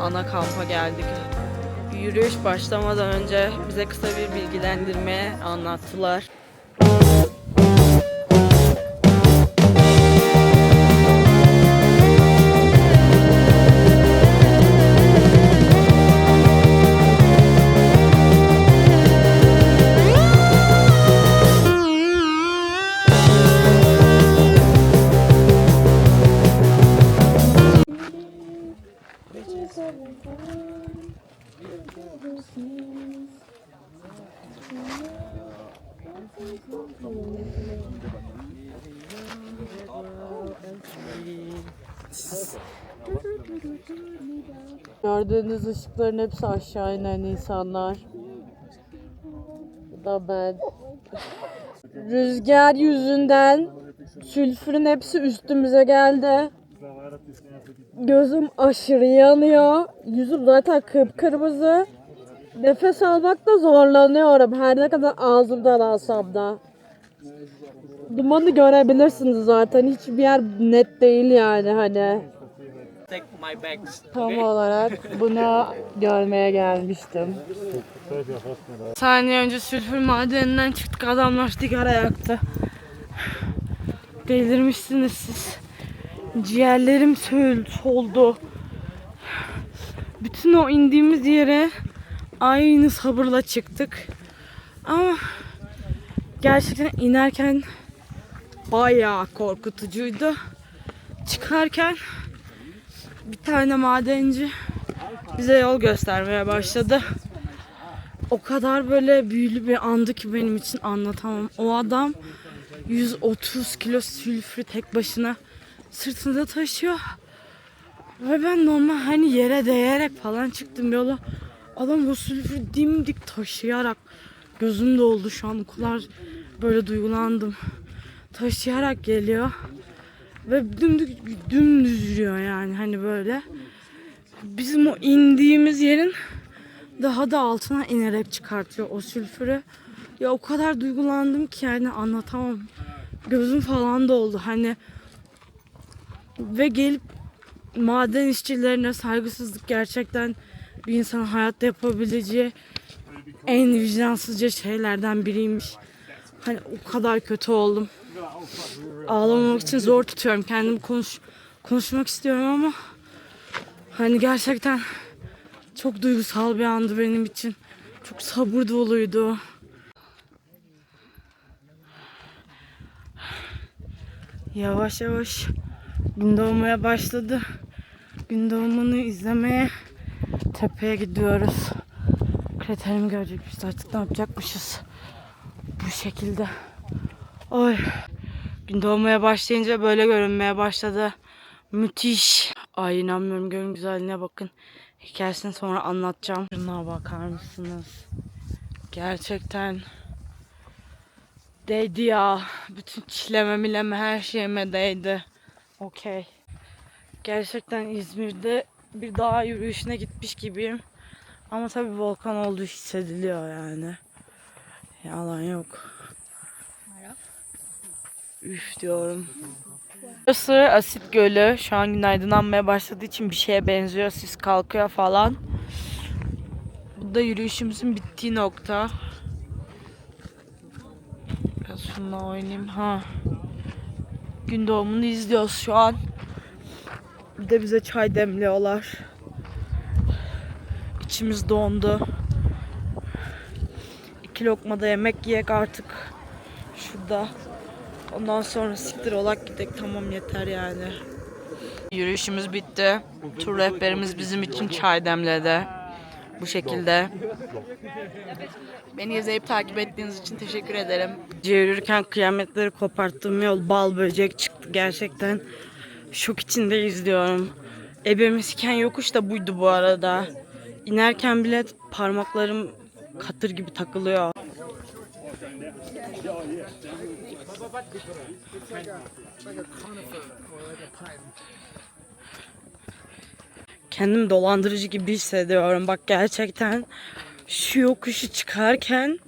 ana kampa geldik. Yürüyüş başlamadan önce bize kısa bir bilgilendirme anlattılar. Gördüğünüz ışıkların hepsi aşağı inen insanlar. Bu da ben. Rüzgar yüzünden sülfürün hepsi üstümüze geldi. Gözüm aşırı yanıyor. Yüzüm zaten kıpkırmızı. Nefes almakta zorlanıyorum. Her ne kadar ağzımdan alsam da. Dumanı görebilirsiniz zaten. Hiçbir yer net değil yani hani. Tam olarak bunu görmeye gelmiştim. Saniye önce sülfür madeninden çıktık. Adamlar sigara yaktı. Delirmişsiniz siz. Ciğerlerim soldu. Bütün o indiğimiz yere aynı sabırla çıktık. Ama gerçekten inerken bayağı korkutucuydu. Çıkarken bir tane madenci bize yol göstermeye başladı. O kadar böyle büyülü bir andı ki benim için anlatamam. O adam 130 kilo sülfürü tek başına sırtında taşıyor. Ve ben normal hani yere değerek falan çıktım yola. Adam o sülfürü dimdik taşıyarak, gözüm doldu şu an, o kadar böyle duygulandım. Taşıyarak geliyor. Ve dümdüz yürüyor yani hani böyle. Bizim o indiğimiz yerin daha da altına inerek çıkartıyor o sülfürü. Ya o kadar duygulandım ki yani anlatamam. Gözüm falan doldu hani. Ve gelip maden işçilerine saygısızlık gerçekten bir insanın hayatta yapabileceği en vicdansızca şeylerden biriymiş. Hani o kadar kötü oldum. Ağlamamak için zor tutuyorum kendimi, konuşmak istiyorum ama hani gerçekten çok duygusal bir andı benim için. Çok sabır doluydu. Yavaş yavaş gün doğmaya başladı. Gün doğumunu izlemeye tepeye gidiyoruz. Kraterimi görecekmişiz, artık ne yapacakmışız. Bu şekilde. Oy. Gün doğmaya başlayınca böyle görünmeye başladı. Müthiş. Ay inanmıyorum, gölün güzelliğine bakın. Hikayesini sonra anlatacağım. Şuna bakar mısınız? Gerçekten değdi ya. Bütün çileme mileme her şeyime değdi. Okey. Gerçekten İzmir'de bir dağ yürüyüşüne gitmiş gibiyim. Ama tabii volkan olduğu hissediliyor yani. Yalan yok. Üf diyorum. Burası Asit Gölü. Şu an gün aydınlanmaya başladığı için bir şeye benziyor. Sis kalkıyor falan. Bu da yürüyüşümüzün bittiği nokta. Biraz şununla oynayayım. Gün doğumunu izliyoruz şu an. Bir de bize çay demliyorlar. İçimiz dondu. 2 lokma da yemek yiyek artık. Şurada. Ondan sonra siktir olak gidek, tamam yeter yani. Yürüyüşümüz bitti. Tur rehberimiz bizim için çay demledi. Bu şekilde. Beni izleyip takip ettiğiniz için teşekkür ederim. Yürürken kıyametleri koparttığım yol bal böcek çıktı. Gerçekten şok içinde izliyorum. Ebemizken yokuş da buydu bu arada. İnerken bile parmaklarım katır gibi takılıyor. Kendim dolandırıcı gibi hissediyorum. Bak gerçekten şu yokuşu çıkarken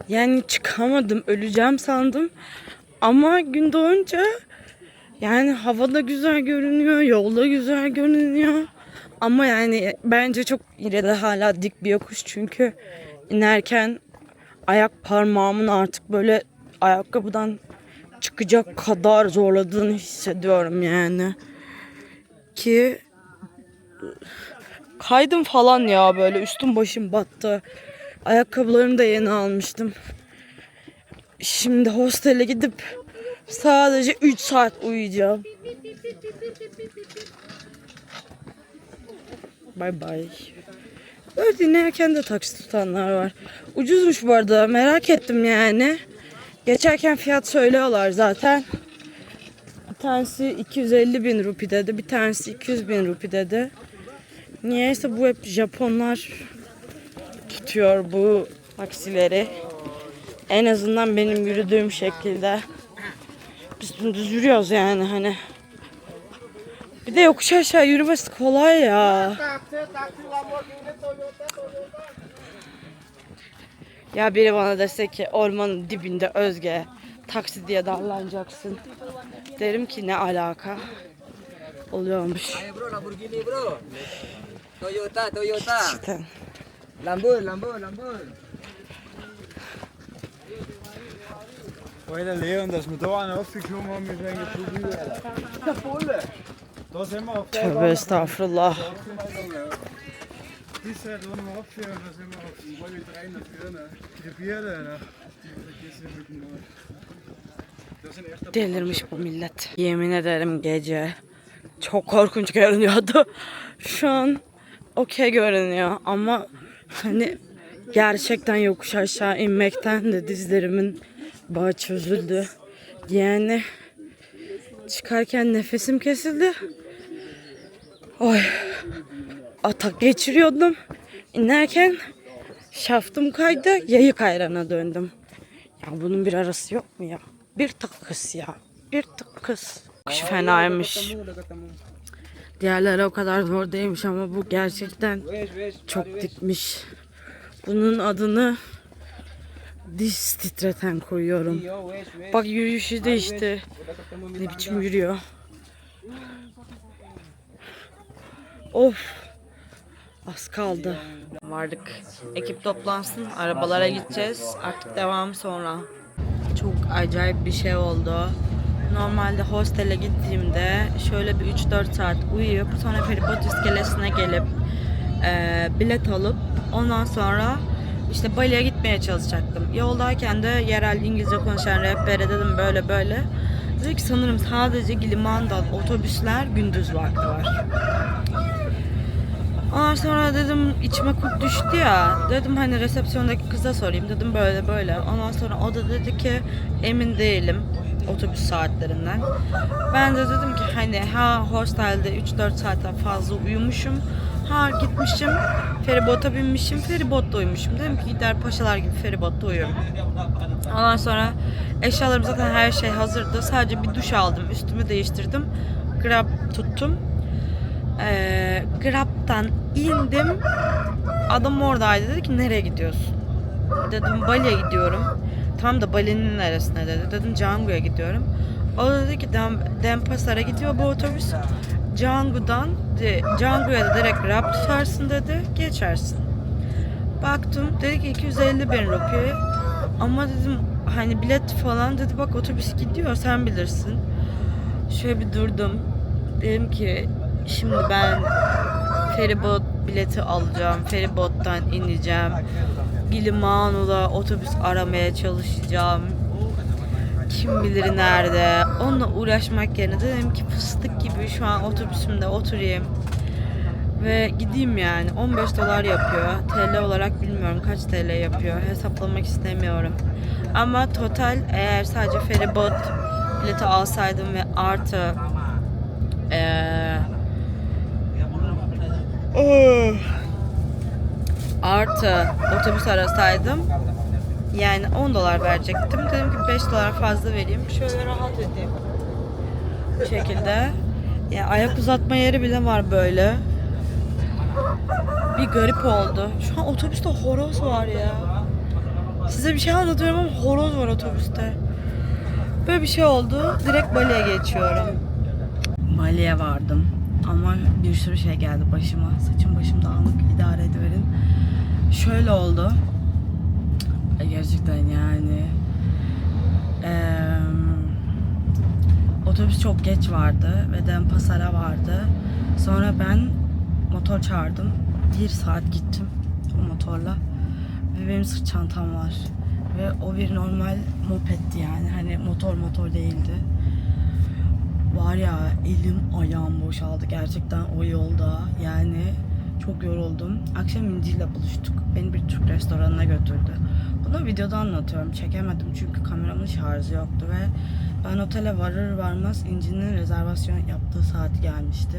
yani çıkamadım, öleceğim sandım. Ama gün doğunca yani havada güzel görünüyor, yolda güzel görünüyor. Ama yani bence çok yine de hala dik bir yokuş çünkü inerken ayak parmağımın artık böyle ayakkabıdan çıkacak kadar zorladığını hissediyorum yani. Ki kaydım falan ya, böyle üstüm başım battı. Ayakkabılarımı da yeni almıştım. Şimdi hostele gidip sadece 3 saat uyuyacağım. Bay bay. Böyle dinlerken de taksi tutanlar var. Ucuzmuş bu arada, merak ettim yani. Geçerken fiyat söylüyorlar zaten. Bir tanesi 250 bin rupi dedi. Bir tanesi 200 bin rupi dedi. Niyeyse bu hep Japonlar tutuyor bu taksileri. En azından benim yürüdüğüm şekilde. Biz düz yürüyoruz yani hani. Bir de yokuş aşağı yürümesi kolay ya. Ya biri bana dese ki ormanın dibinde Özge taksi diye dallanacaksın. Derim ki ne alaka? Oluyormuş. Ayo bro, Lamborghini bro. Toyota. Cidden. Lambo. Hvor er der lægen, der smed døren op, fik hun om, hvis han kan putte ud, eller? Der fulde! Der var simpelthen op, Tövbe estağfurullah. de satte under opføren, og simpelthen hvor vi dræner fyrene. De bliver der, eller? De giver simpelthen noget. Det var sådan efter... Delirmiş bu millet. Yemin ederim gece çok korkunç görünüyordu. Şu an okey görünüyor ama hani gerçekten yokuş aşağı inmekten de dizlerimin bağı çözüldü. Yani çıkarken nefesim kesildi. Oy. Atak geçiriyordum. İnerken şaftım kaydı, yayık ayrana döndüm. Ya bunun bir arası yok mu ya? Bir tık kız ya. Bir tık kız. Kuş fenaymış. Diğerleri o kadar zor değilmiş ama bu gerçekten çok dikmiş. Bunun adını diş titreten koyuyorum. Bak yürüyüşü de işte ne biçim yürüyor. Of. Az kaldı. Vardık. Ekip toplansın. Arabalara gideceğiz. Artık devam sonra. Çok acayip bir şey oldu. Normalde hostele gittiğimde şöyle bir 3-4 saat uyuyup sonra feribot iskelesine gelip bilet alıp ondan sonra işte Bali'ye gitmeye çalışacaktım. Yoldayken de yerel İngilizce konuşan rehbere dedim böyle böyle. Dedi ki sanırım sadece Giliman'dan otobüsler gündüz vakti var. Ondan sonra dedim içime kurt düştü ya. Dedim hani resepsiyondaki kıza sorayım. Dedim böyle böyle. Ondan sonra o da dedi ki emin değilim otobüs saatlerinden. Ben de dedim ki hani hostelde 3-4 saatten fazla uyumuşum. Gitmişim feribota binmişim. Feribotta uyumuşum. Dedim ki gider paşalar gibi feribotta uyuyorum. Ondan sonra eşyalarım zaten her şey hazırdı. Sadece bir duş aldım. Üstümü değiştirdim. Grab tuttum. Grab'dan indim. Adam oradaydı. Dedi ki nereye gidiyorsun? Dedim Bali'ye gidiyorum. Tam da Bali'nin neresine dedi. Dedim Canggu'ya gidiyorum. O da dedi ki Denpasar'a gidiyor bu otobüs. Canggu'ya da direkt Grab tutarsın dedi. Geçersin. Baktım. Dedi ki 250 bin rupi. Ama dedim hani bilet falan dedi. Bak otobüs gidiyor sen bilirsin. Şöyle bir durdum. Dedim ki şimdi ben feribot bileti alacağım. Feribottan ineceğim. Giliman'da otobüs aramaya çalışacağım. Kim bilir nerede. Onunla uğraşmak yerine dedim ki fıstık gibi şu an otobüsümde oturayım. Ve gideyim yani. 15 dolar yapıyor. TL olarak bilmiyorum kaç TL yapıyor. Hesaplamak istemiyorum. Ama total eğer sadece feribot bileti alsaydım ve artı artı otobüs arasaydım yani 10 dolar verecektim. Dedim ki 5 dolar fazla vereyim. Şöyle rahat edeyim. Bu şekilde. Yani ayak uzatma yeri bile var böyle. Bir garip oldu. Şu an otobüste horoz var ya. Size bir şey anlatıyorum ama horoz var otobüste. Böyle bir şey oldu. Direkt Bali'ye geçiyorum. Bali'ye vardım. ama bir sürü şey geldi başıma. Saçım başım dağınık, idare ediverin. Şöyle oldu. Gerçekten yani otobüs çok geç vardı ve Denpasar'a vardı. Sonra ben motor çağırdım. 1 saat gittim o motorla. Ve benim sırt çantam var. Ve o bir normal mopetti yani. Hani motor değildi. Var ya, elim ayağım boşaldı gerçekten o yolda. Yani çok yoruldum. Akşam İnci ile buluştuk. Beni bir Türk restoranına götürdü. Bunu videoda anlatıyorum. Çekemedim çünkü kameramın şarjı yoktu ve ben otele varır varmaz İnci'nin rezervasyon yaptığı saati gelmişti.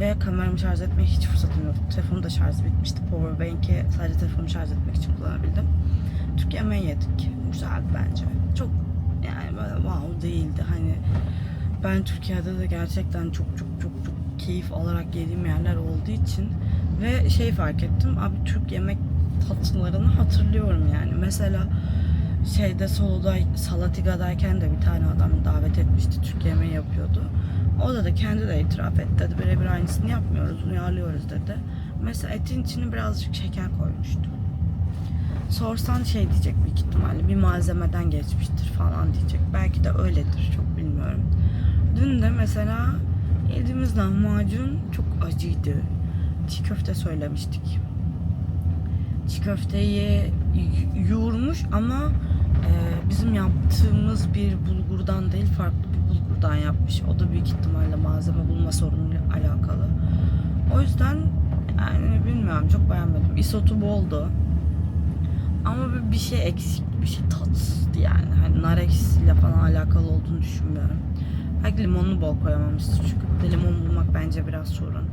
Ve kameramı şarj etmeye hiç fırsatım yoktu. Telefonum da şarjı bitmişti. Powerbank'i sadece telefonumu şarj etmek için kullanabildim. Türk yemeği yedik. Güzeldi bence. Çok yani böyle wow değildi. Hani ben Türkiye'de de gerçekten çok keyif alarak yediğim yerler olduğu için ve şey fark ettim. Abi Türk yemek tatlılarını hatırlıyorum yani. Mesela şeyde Solo'da Salatiga'dayken de bir tane adam davet etmişti. Türk yemeği yapıyordu. O da kendi de itiraf etti. Dedi birebir aynısını yapmıyoruz, uyarlıyoruz dedi. Mesela etin içine birazcık şeker koymuştu. Sorsan şey diyecek büyük ihtimalle, bir malzemeden geçmiştir falan diyecek. Belki de öyledir, çok bilmiyorum. Dün de mesela yediğimiz lahmacun çok acıydı. Çiğ köfte söylemiştik. Çiğ köfteyi yoğurmuş ama bizim yaptığımız bir bulgurdan değil, farklı bir bulgurdan yapmış. O da büyük ihtimalle malzeme bulma sorunuyla alakalı. O yüzden yani bilmiyorum, çok beğenmedim. Isotu boldu. Ama bir şey eksik, bir şey tatsızdı yani. Hani nar ekşisiyle falan alakalı olduğunu düşünmüyorum. Belki limonunu bol koyamamıştır çünkü limon bulmak bence biraz sorun.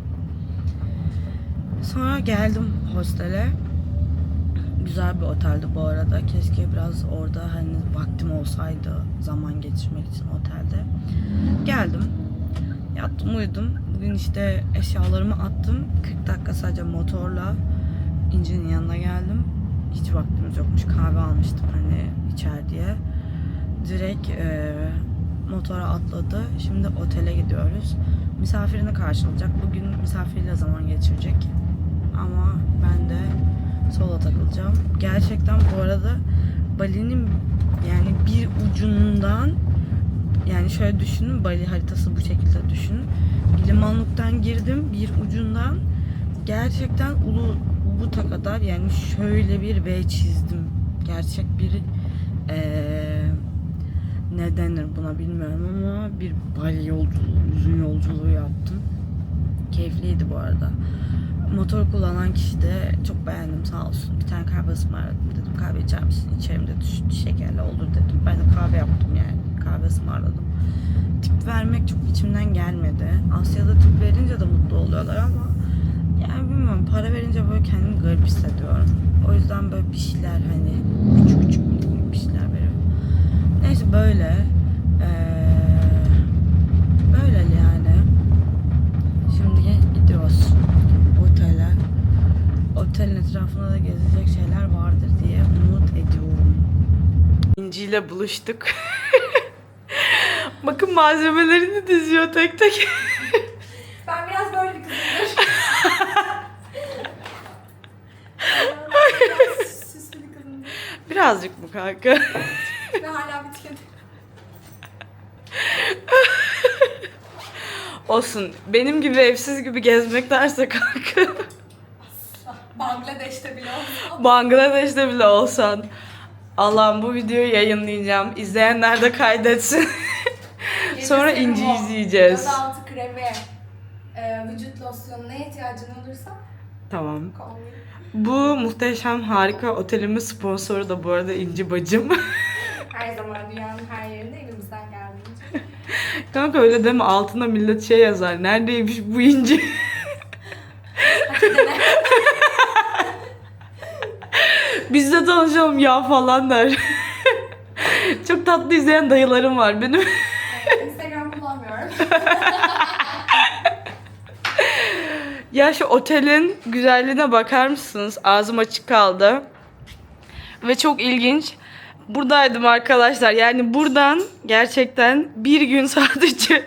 Sonra geldim hostele. Güzel bir oteldi bu arada. Keşke biraz orada hani vaktim olsaydı zaman geçirmek için otelde. Geldim. Yattım, uyudum. Bugün işte eşyalarımı attım. 40 dakika sadece motorla İnci'nin yanına geldim. Hiç vaktimiz yokmuş. Kahve almıştım hani içer diye. Direkt motora atladı. Şimdi otele gidiyoruz. Misafirini karşılayacak. Bugün misafiriyle zaman geçirecek. Ama ben de sola takılacağım. Gerçekten bu arada Bali'nin yani bir ucundan, yani şöyle düşünün, Bali haritası bu şekilde düşünün. Limanlıktan girdim, bir ucundan gerçekten Ubud'a kadar yani şöyle bir V çizdim. Gerçek bir ne denir buna bilmiyorum ama bir Bali yolculuğu, uzun yolculuğu yaptım. Keyifliydi bu arada. Motor kullanan kişi de çok beğendim, sağ olsun. Bir tane kahve ısmarladım, dedim kahve içer misin? İçerim dedi, şekerli olur dedim. Ben de kahve yaptım yani. Kahve ısmarladım. Tip vermek çok içimden gelmedi. Asya'da tip verince de mutlu oluyorlar ama yani bilmiyorum, para verince böyle kendimi garip hissediyorum. O yüzden böyle bir şeyler hani küçük bir şeyler veriyorum. Neyse böyle böyle yani. Şimdi gidiyoruz otele. Otelin etrafında da gezecek şeyler vardır diye umut ediyorum. İnci ile buluştuk. Bakın malzemelerini diziyor tek tek. Ben biraz böyle bir kızımdır. Biraz süslü bir kızımdır. Birazcık mı kanka? Ve hala bitkin. Olsun. Benim gibi evsiz gibi gezmektense kanka. Bangladeş'te bile olsa. Bangladeş'te bile olsan. Allah'ım, bu videoyu yayınlayacağım. İzleyenler de kaydetsin. Sonra İnci izleyeceğiz. Göz altı kremi, vücut losyonu, neye ihtiyacın olursa Tamam. konuyu. Bu muhteşem harika otelimin sponsoru da bu arada İnci bacım. Her zaman dünyanın her yerinde elimizden geldiğince. Kanka öyle deme, altına millet şey yazar. Neredeymiş bu İnci? Hadi dene. Biz de tanışalım ya falan der. Çok tatlı izleyen dayılarım var benim. Instagram kullanmıyorum. Ya şu otelin güzelliğine bakar mısınız? Ağzım açık kaldı. Ve çok ilginç. Buradaydım arkadaşlar. Yani buradan gerçekten bir gün sadece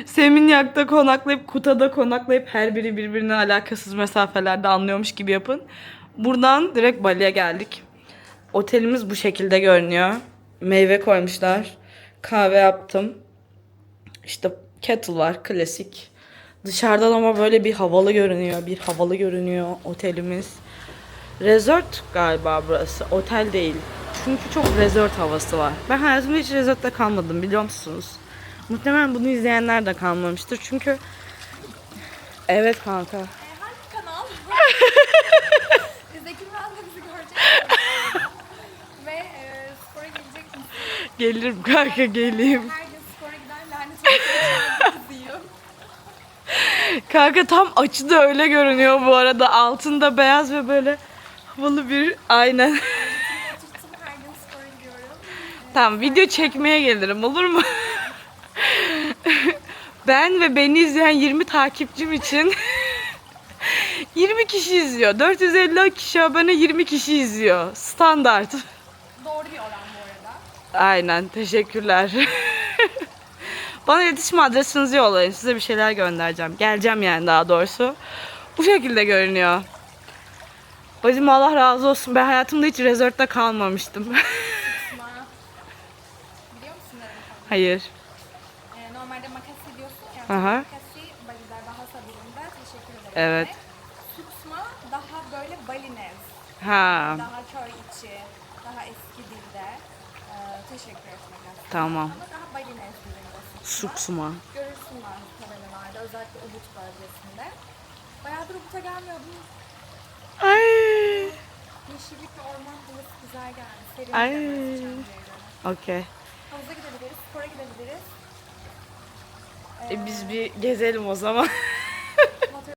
Seminyak'ta konaklayıp Kuta'da konaklayıp her biri birbirine alakasız mesafelerde anlıyormuş gibi yapın. Buradan direkt Bali'ye geldik. Otelimiz bu şekilde görünüyor. Meyve koymuşlar. Kahve yaptım. İşte kettle var klasik. Dışarıdan ama böyle bir havalı görünüyor. Bir havalı görünüyor otelimiz. Resort galiba burası. Otel değil. Çünkü çok resort havası var. Ben hayatımda hiç resortta kalmadım biliyor musunuz? Muhtemelen bunu izleyenler de kalmamıştır. Çünkü evet kanka. Hangi kanal? Zeki Müren de bizi görecek. Ve spora gelecek misin? Gelirim kanka geleyim. Her gün spora giden lanet olsun izliyor. Kanka tam açıda öyle görünüyor bu arada. Altında beyaz ve böyle havalı bir aynen. Oturttum her gün spora gidiyorum. Tamam video çekmeye gelirim olur mu? Ben ve beni izleyen 20 takipçim için 20 kişi izliyor. 450 kişi abone 20 kişi izliyor. Standart. Doğru bir oran bu arada. Aynen teşekkürler. Bana iletişim adresinizi yollayın. Size bir şeyler göndereceğim. Geleceğim yani daha doğrusu. Bu şekilde görünüyor. Bacım Allah razı olsun. Ben hayatımda hiç resortta kalmamıştım. Biliyor musun nereye kaldı? Hayır. Normalde makasi diyorsun ya. Aha. Makasi Bali'de daha sabirinde. Teşekkür ederim. Evet. demek. Suksma daha böyle Balinez. Ha, Daha köy içi. Daha eski dilde. Teşekkür etmek aslında. tamam. Ama daha Balinez dilinde suksma. Suksuma. Görürsün bazı tabelalarda. Özellikle Ubud bölgesinde. Bayağıdır Ubud'a gelmiyordum. Ay. Yeşillik ve orman havası güzel geldi. Serin Ay. gelmesi Çamlıca'ya göre. Okey. Havuza gidebiliriz, spora gidebiliriz. Biz bir gezelim o zaman.